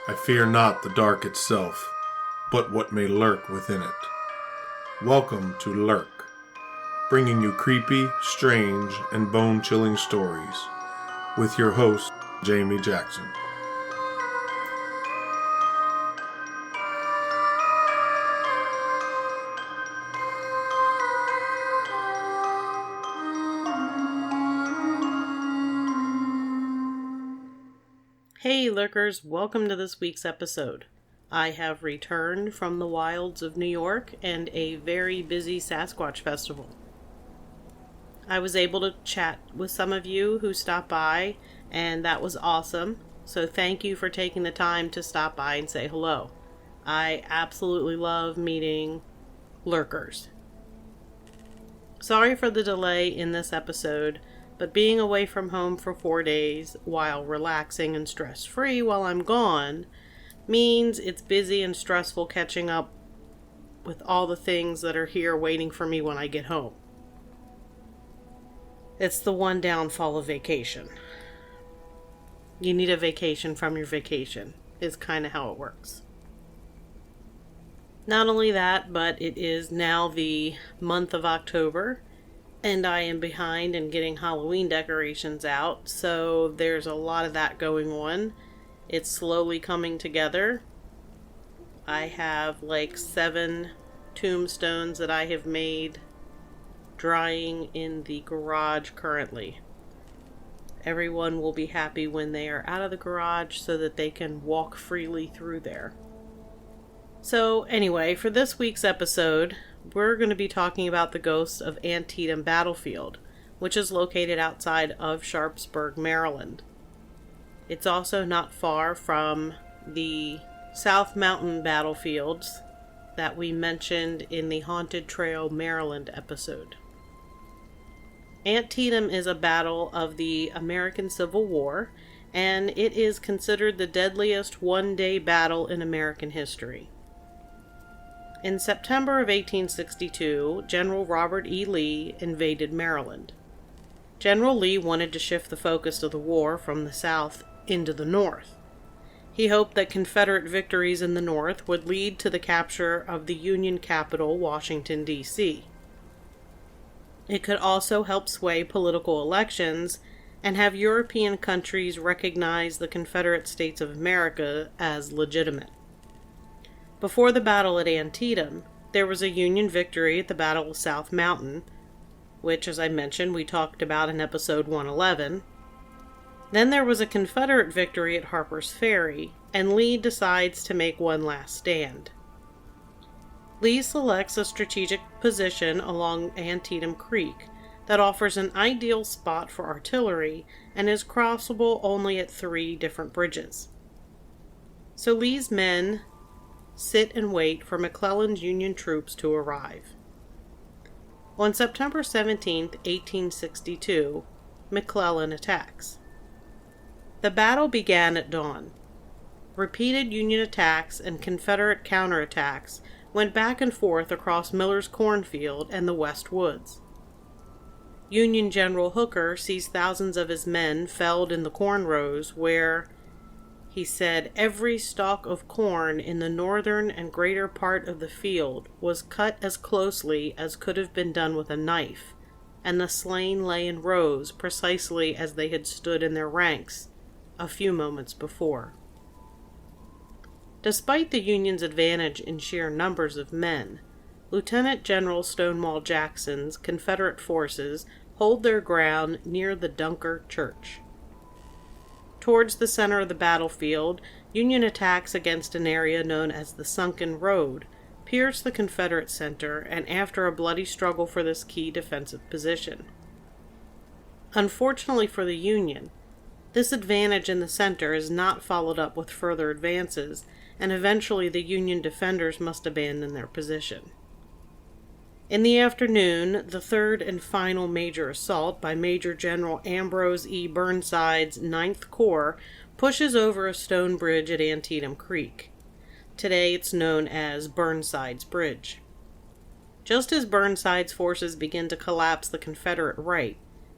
I fear not the dark itself, but what may lurk within it. Welcome to Lurk, bringing you creepy, strange, and bone-chilling stories, with your host, Jamie Jackson. Hey Lurkers, welcome to this week's episode. I have returned from the wilds of New York and a very busy Sasquatch festival. I was able to chat with some of you who stopped by, and that was awesome. So thank you for taking the time to stop by and say hello. I absolutely love meeting Lurkers. Sorry for the delay in this episode, but being away from home for 4 days while relaxing and stress-free while I'm gone means it's busy and stressful catching up with all the things that are here waiting for me when I get home. It's the one downfall of vacation. You need a vacation from your vacation, is kind of how it works. Not only that, but it is now the month of October, and I am behind in getting Halloween decorations out, so there's a lot of that going on. It's slowly coming together. I have like 7 tombstones that I have made drying in the garage currently. Everyone will be happy when they are out of the garage so that they can walk freely through there. So anyway, for this week's episode, we're going to be talking about the ghost of Antietam battlefield, which is located outside of Sharpsburg, Maryland. It's also not far from the South Mountain battlefields that we mentioned in the Haunted Trail, Maryland episode. Antietam is a battle of the American Civil War, and it is considered the deadliest one-day battle in American history. In September of 1862, General Robert E. Lee invaded Maryland. General Lee wanted to shift the focus of the war from the South into the North. He hoped that Confederate victories in the North would lead to the capture of the Union capital, Washington, D.C. It could also help sway political elections and have European countries recognize the Confederate States of America as legitimate. Before the battle at Antietam, there was a Union victory at the Battle of South Mountain, which, as I mentioned, we talked about in episode 111. Then there was a Confederate victory at Harper's Ferry, and Lee decides to make one last stand. Lee selects a strategic position along Antietam Creek that offers an ideal spot for artillery and is crossable only at 3 different bridges. So Lee's men sit and wait for McClellan's Union troops to arrive. On September 17, 1862, McClellan attacks. The battle began at dawn. Repeated Union attacks and Confederate counterattacks went back and forth across Miller's cornfield and the West Woods. Union General Hooker sees thousands of his men felled in the corn rows where, he said, every stalk of corn in the northern and greater part of the field was cut as closely as could have been done with a knife, and the slain lay in rows precisely as they had stood in their ranks a few moments before. Despite the Union's advantage in sheer numbers of men, Lieutenant General Stonewall Jackson's Confederate forces hold their ground near the Dunker Church. Towards the center of the battlefield, Union attacks against an area known as the Sunken Road pierce the Confederate center, and after a bloody struggle for this key defensive position. Unfortunately for the Union, this advantage in the center is not followed up with further advances, and eventually the Union defenders must abandon their position. In the afternoon, the third and final major assault by Major General Ambrose E. Burnside's 9th Corps pushes over a stone bridge at Antietam Creek. Today it's known as Burnside's Bridge. Just as Burnside's forces begin to collapse the Confederate right,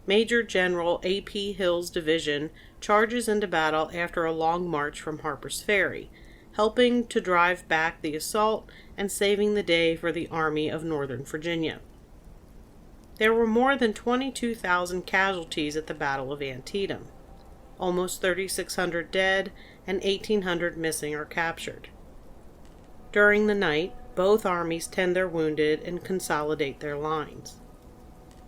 Major General A.P. Hill's division charges into battle after a long march from Harper's Ferry, helping to drive back the assault and saving the day for the Army of Northern Virginia. There were more than 22,000 casualties at the Battle of Antietam, almost 3,600 dead and 1,800 missing or captured. During the night, both armies tend their wounded and consolidate their lines.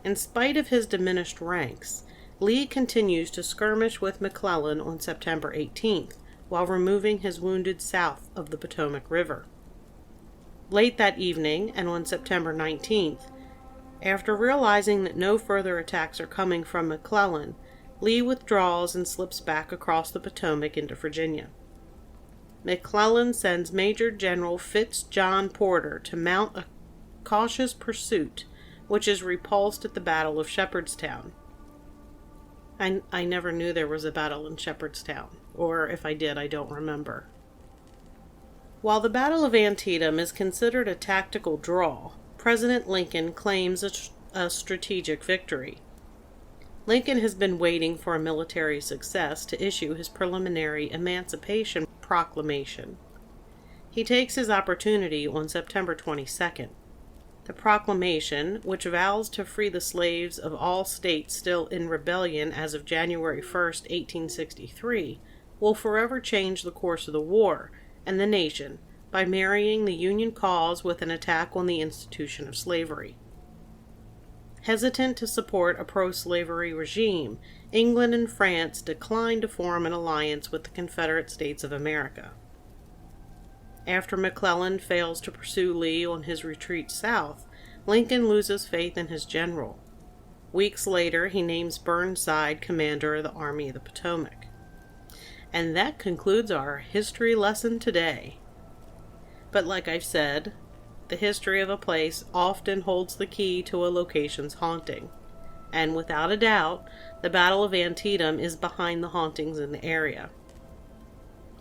In spite of his diminished ranks, Lee continues to skirmish with McClellan on September 18th, while removing his wounded south of the Potomac River. Late that evening, and on September 19th, after realizing that no further attacks are coming from McClellan, Lee withdraws and slips back across the Potomac into Virginia. McClellan sends Major General Fitz John Porter to mount a cautious pursuit, which is repulsed at the Battle of Shepherdstown. I never knew there was a battle in Shepherdstown, or if I did, I don't remember. While the Battle of Antietam is considered a tactical draw, President Lincoln claims a strategic victory. Lincoln has been waiting for a military success to issue his preliminary Emancipation Proclamation. He takes his opportunity on September 22nd. The proclamation, which vows to free the slaves of all states still in rebellion as of January 1st, 1863, will forever change the course of the war and the nation by marrying the Union cause with an attack on the institution of slavery. Hesitant to support a pro-slavery regime, England and France declined to form an alliance with the Confederate States of America. After McClellan fails to pursue Lee on his retreat south, Lincoln loses faith in his general. Weeks later, he names Burnside commander of the Army of the Potomac. And that concludes our history lesson today. But like I've said, the history of a place often holds the key to a location's haunting. And without a doubt, the Battle of Antietam is behind the hauntings in the area.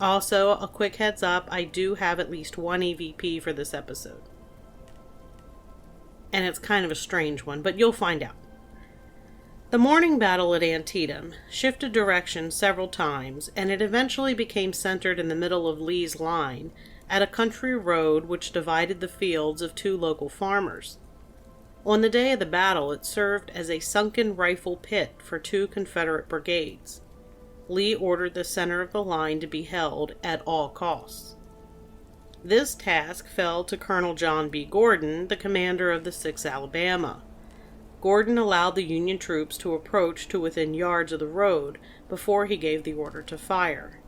Also, a quick heads up, I do have at least one EVP for this episode. And it's kind of a strange one, but you'll find out. The morning battle at Antietam shifted direction several times, and it eventually became centered in the middle of Lee's line at a country road which divided the fields of two local farmers. On the day of the battle, it served as a sunken rifle pit for two Confederate brigades. Lee ordered the center of the line to be held at all costs. This task fell to Colonel John B. Gordon, the commander of the 6th Alabama. Gordon allowed the Union troops to approach to within yards of the road before he gave the order to fire.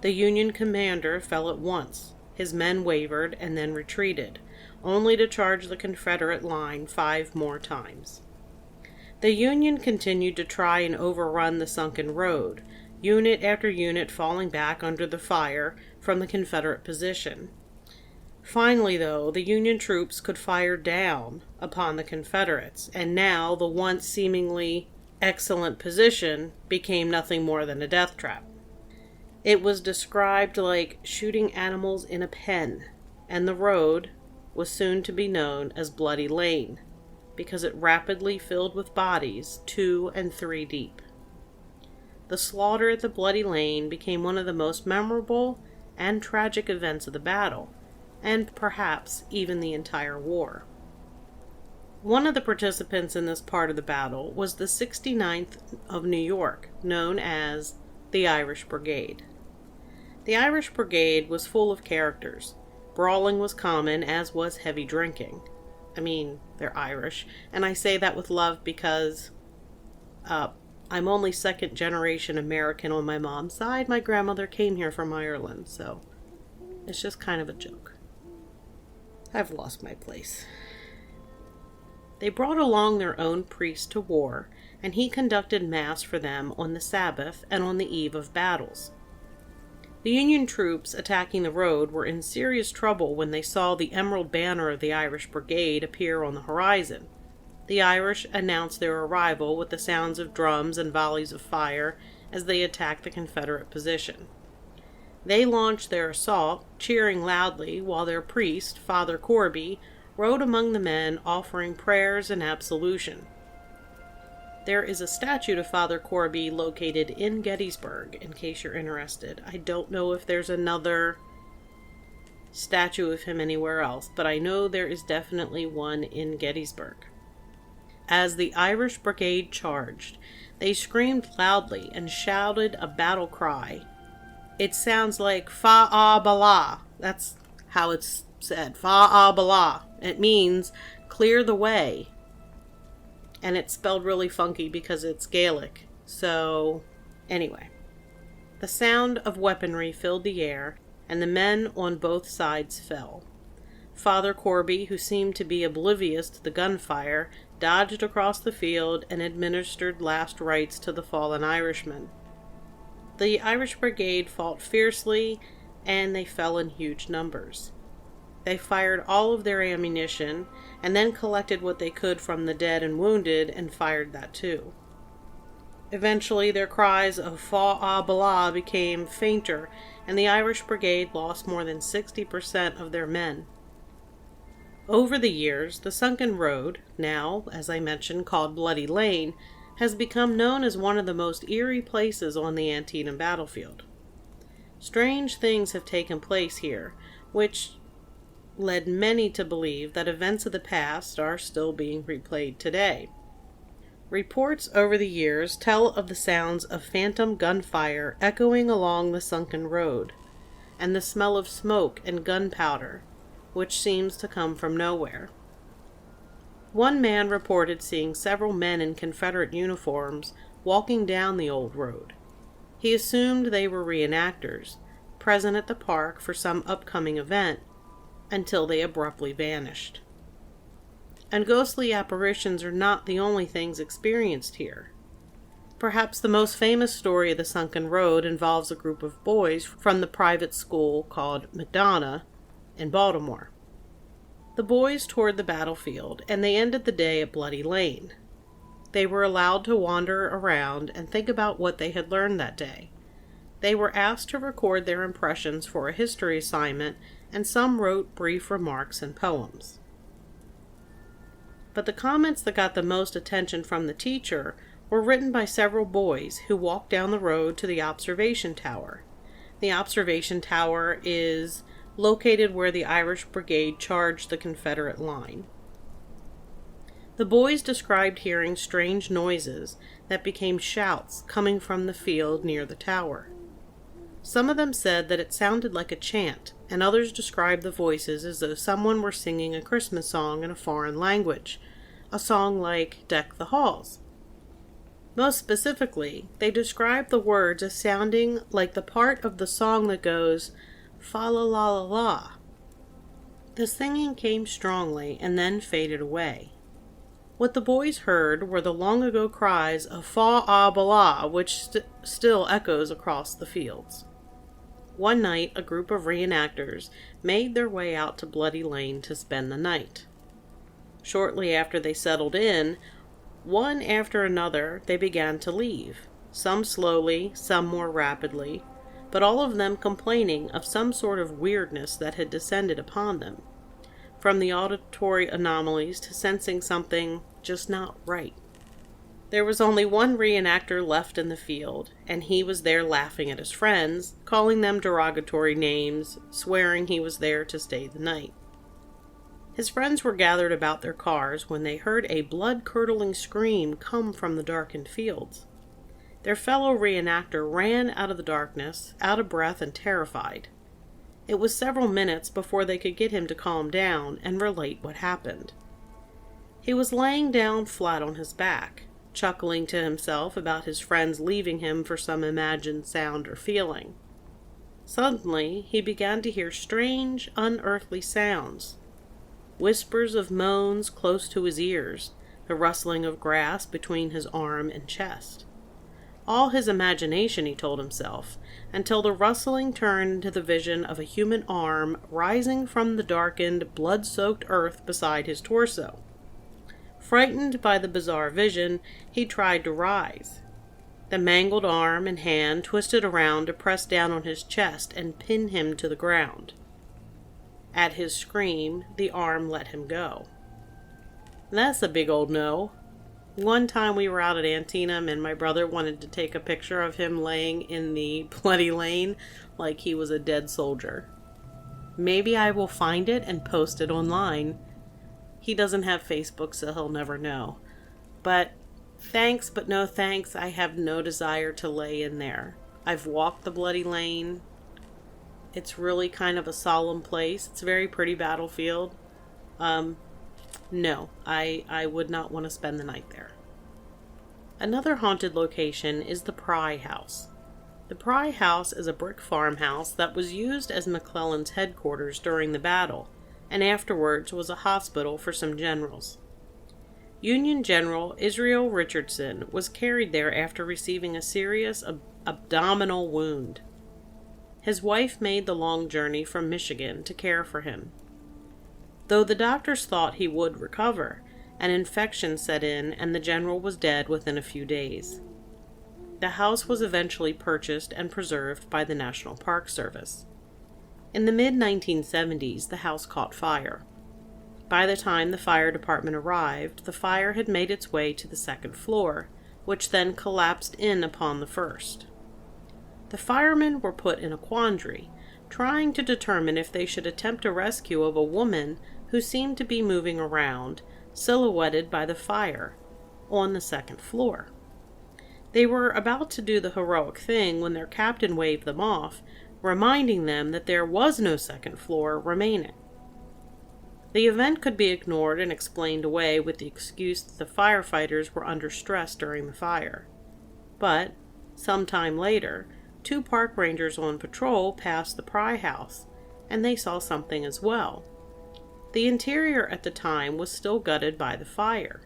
The Union commander fell at once. His men wavered and then retreated, only to charge the Confederate line 5 more times. The Union continued to try and overrun the sunken road, unit after unit falling back under the fire from the Confederate position. Finally, though, the Union troops could fire down upon the Confederates, and now the once seemingly excellent position became nothing more than a death trap. It was described like shooting animals in a pen, and the road was soon to be known as Bloody Lane, because it rapidly filled with bodies 2 and 3 deep. The slaughter at the Bloody Lane became one of the most memorable and tragic events of the battle, and perhaps even the entire war. One of the participants in this part of the battle was the 69th of New York, known as the Irish Brigade. The Irish Brigade was full of characters. Brawling was common, as was heavy drinking. I mean, they're Irish, and I say that with love because I'm only second-generation American on my mom's side. My grandmother came here from Ireland, so it's just kind of a joke. I've lost my place. They brought along their own priest to war, and he conducted Mass for them on the Sabbath and on the eve of battles. The Union troops attacking the road were in serious trouble when they saw the emerald banner of the Irish Brigade appear on the horizon. The Irish announced their arrival with the sounds of drums and volleys of fire as they attacked the Confederate position. They launched their assault, cheering loudly, while their priest, Father Corby, rode among the men offering prayers and absolution. There is a statue to Father Corby located in Gettysburg, in case you're interested. I don't know if there's another statue of him anywhere else, but I know there is definitely one in Gettysburg. As the Irish Brigade charged, they screamed loudly and shouted a battle cry. It sounds like Fa-a-Bala. That's how it's said. Fa-a-Bala. It means clear the way. And it's spelled really funky because it's Gaelic. So, anyway. The sound of weaponry filled the air, and the men on both sides fell. Father Corby, who seemed to be oblivious to the gunfire, dodged across the field and administered last rites to the fallen Irishmen. The Irish Brigade fought fiercely, and they fell in huge numbers. They fired all of their ammunition, and then collected what they could from the dead and wounded, and fired that too. Eventually, their cries of Fa-a-Bala became fainter, and the Irish Brigade lost more than 60% of their men. Over the years, the sunken road, now, as I mentioned, called Bloody Lane, has become known as one of the most eerie places on the Antietam battlefield. Strange things have taken place here, which led many to believe that events of the past are still being replayed today. Reports over the years tell of the sounds of phantom gunfire echoing along the sunken road, and the smell of smoke and gunpowder, which seems to come from nowhere. One man reported seeing several men in Confederate uniforms walking down the old road. He assumed they were reenactors, present at the park for some upcoming event, until they abruptly vanished. And ghostly apparitions are not the only things experienced here. Perhaps the most famous story of the sunken road involves a group of boys from the private school called Madonna in Baltimore. The boys toured the battlefield, and they ended the day at Bloody Lane. They were allowed to wander around and think about what they had learned that day. They were asked to record their impressions for a history assignment, and some wrote brief remarks and poems. But the comments that got the most attention from the teacher were written by several boys who walked down the road to the observation tower. The observation tower is located where the Irish Brigade charged the Confederate line. The boys described hearing strange noises that became shouts coming from the field near the tower. Some of them said that it sounded like a chant, and others described the voices as though someone were singing a Christmas song in a foreign language, a song like Deck the Halls. Most specifically, they described the words as sounding like the part of the song that goes, fa-la-la-la-la. The singing came strongly and then faded away. What the boys heard were the long-ago cries of fa-a-bala, which still echoes across the fields. One night, a group of reenactors made their way out to Bloody Lane to spend the night. Shortly after they settled in, one after another, they began to leave, some slowly, some more rapidly, but all of them complaining of some sort of weirdness that had descended upon them, from the auditory anomalies to sensing something just not right. There was only one reenactor left in the field, and he was there laughing at his friends, calling them derogatory names, swearing he was there to stay the night. His friends were gathered about their cars when they heard a blood-curdling scream come from the darkened fields. Their fellow reenactor ran out of the darkness, out of breath and terrified. It was several minutes before they could get him to calm down and relate what happened. He was laying down flat on his back, chuckling to himself about his friends leaving him for some imagined sound or feeling. Suddenly, he began to hear strange, unearthly sounds. Whispers of moans close to his ears, the rustling of grass between his arm and chest. All his imagination, he told himself, until the rustling turned into the vision of a human arm rising from the darkened, blood-soaked earth beside his torso. Frightened by the bizarre vision, he tried to rise. The mangled arm and hand twisted around to press down on his chest and pin him to the ground. At his scream, the arm let him go. "That's a big old no," One time we were out at Antietam and my brother wanted to take a picture of him laying in the bloody lane like he was a dead soldier. Maybe I will find it and post it online. He doesn't have Facebook, so he'll never know. But thanks, but no thanks. I have no desire to lay in there. I've walked the bloody lane. It's really kind of a solemn place. It's a very pretty battlefield. No, I would not want to spend the night there. Another haunted location is the Pry House. The Pry House is a brick farmhouse that was used as McClellan's headquarters during the battle, and afterwards was a hospital for some generals. Union General Israel Richardson was carried there after receiving a serious abdominal wound. His wife made the long journey from Michigan to care for him. Though the doctors thought he would recover, an infection set in and the general was dead within a few days. The house was eventually purchased and preserved by the National Park Service. In the mid-1970s, the house caught fire. By the time the fire department arrived, the fire had made its way to the second floor, which then collapsed in upon the first. The firemen were put in a quandary, trying to determine if they should attempt a rescue of a woman who seemed to be moving around, silhouetted by the fire, on the second floor. They were about to do the heroic thing when their captain waved them off, reminding them that there was no second floor remaining. The event could be ignored and explained away with the excuse that the firefighters were under stress during the fire. But, some time later, 2 park rangers on patrol passed the Pry House, and they saw something as well. The interior at the time was still gutted by the fire.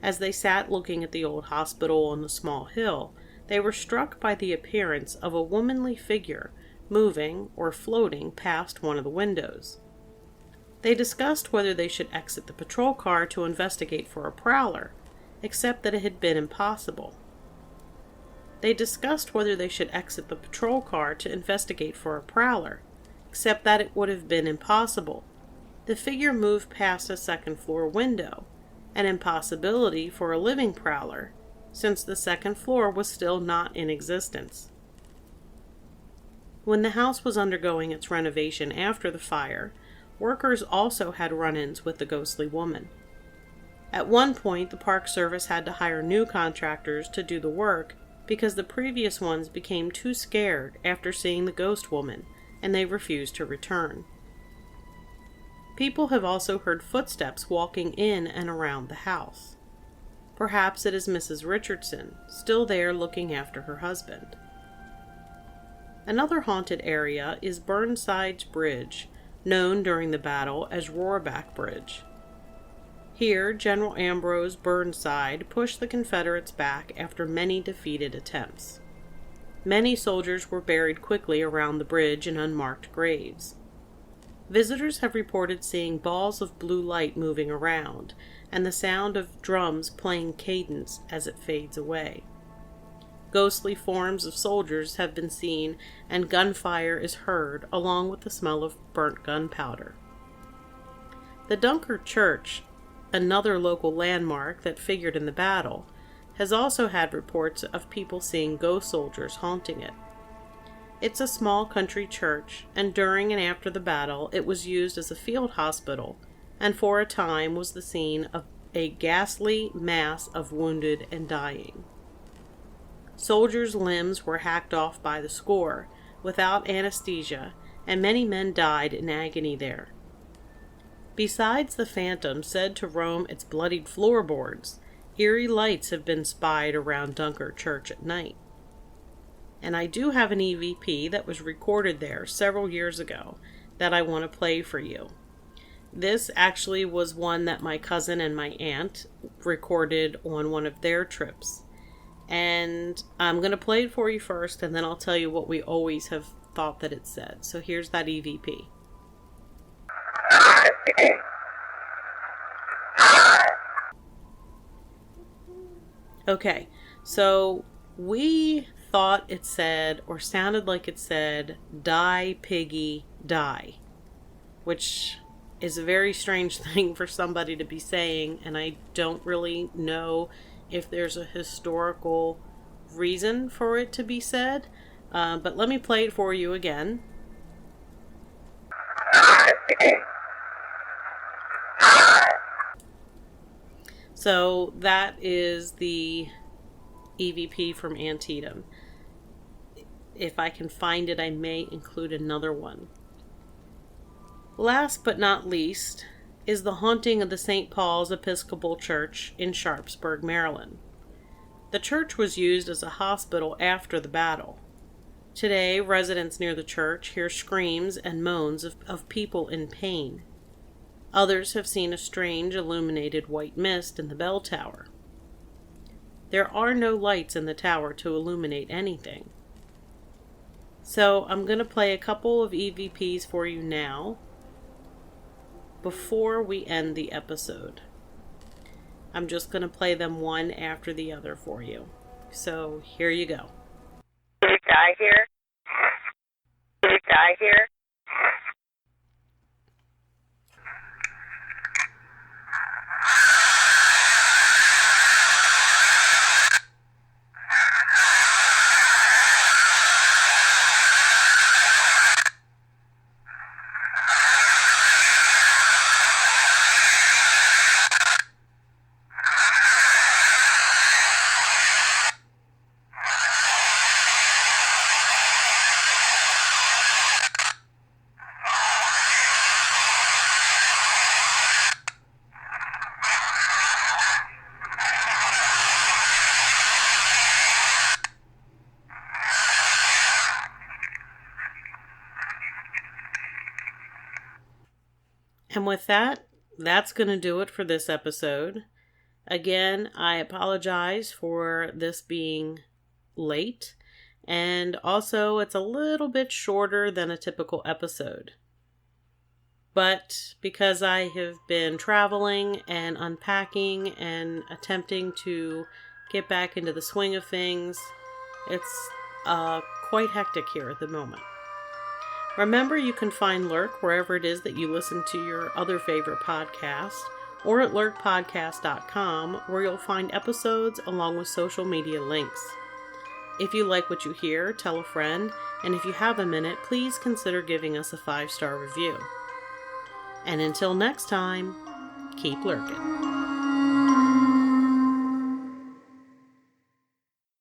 As they sat looking at the old hospital on the small hill, they were struck by the appearance of a womanly figure moving or floating past one of the windows. They discussed whether they should exit the patrol car to investigate for a prowler, except that it had been impossible. The figure moved past a second floor window, an impossibility for a living prowler, since the second floor was still not in existence. When the house was undergoing its renovation after the fire, workers also had run-ins with the ghostly woman. At one point, the Park Service had to hire new contractors to do the work because the previous ones became too scared after seeing the ghost woman, and they refused to return. People have also heard footsteps walking in and around the house. Perhaps it is Mrs. Richardson, still there looking after her husband. Another haunted area is Burnside's Bridge, known during the battle as Roarback Bridge. Here, General Ambrose Burnside pushed the Confederates back after many defeated attempts. Many soldiers were buried quickly around the bridge in unmarked graves. Visitors have reported seeing balls of blue light moving around, and the sound of drums playing cadence as it fades away. Ghostly forms of soldiers have been seen, and gunfire is heard, along with the smell of burnt gunpowder. The Dunkard Church, another local landmark that figured in the battle, has also had reports of people seeing ghost soldiers haunting it. It's a small country church, and during and after the battle, it was used as a field hospital, and for a time was the scene of a ghastly mass of wounded and dying. Soldiers' limbs were hacked off by the score, without anesthesia, and many men died in agony there. Besides the phantom said to roam its bloodied floorboards, eerie lights have been spied around Dunkard Church at night. And I do have an EVP that was recorded there several years ago that I want to play for you. This actually was one that my cousin and my aunt recorded on one of their trips. And I'm going to play it for you first, and then I'll tell you what we always have thought that it said. So here's that EVP. Okay, so we thought it said, or sounded like it said, "Die, piggy, die," which is a very strange thing for somebody to be saying, and I don't really know if there's a historical reason for it to be said. But let me play it for you again. So that is the EVP from Antietam. If I can find it, I may include another one. Last but not least is the haunting of the St. Paul's Episcopal Church in Sharpsburg, Maryland. The church was used as a hospital after the battle. Today, residents near the church hear screams and moans of people in pain. Others have seen a strange illuminated white mist in the bell tower. There are no lights in the tower to illuminate anything. So I'm going to play a couple of EVPs for you now before we end the episode. I'm just going to play them one after the other for you. So here you go. Did a guy here? Did a guy here? And with that, that's going to do it for this episode. Again, I apologize for this being late, and also it's a little bit shorter than a typical episode. But because I have been traveling and unpacking and attempting to get back into the swing of things, it's quite hectic here at the moment. Remember, you can find Lurk wherever it is that you listen to your other favorite podcasts, or at lurkpodcast.com, where you'll find episodes along with social media links. If you like what you hear, tell a friend, and if you have a minute, please consider giving us a 5-star review. And until next time, keep lurking.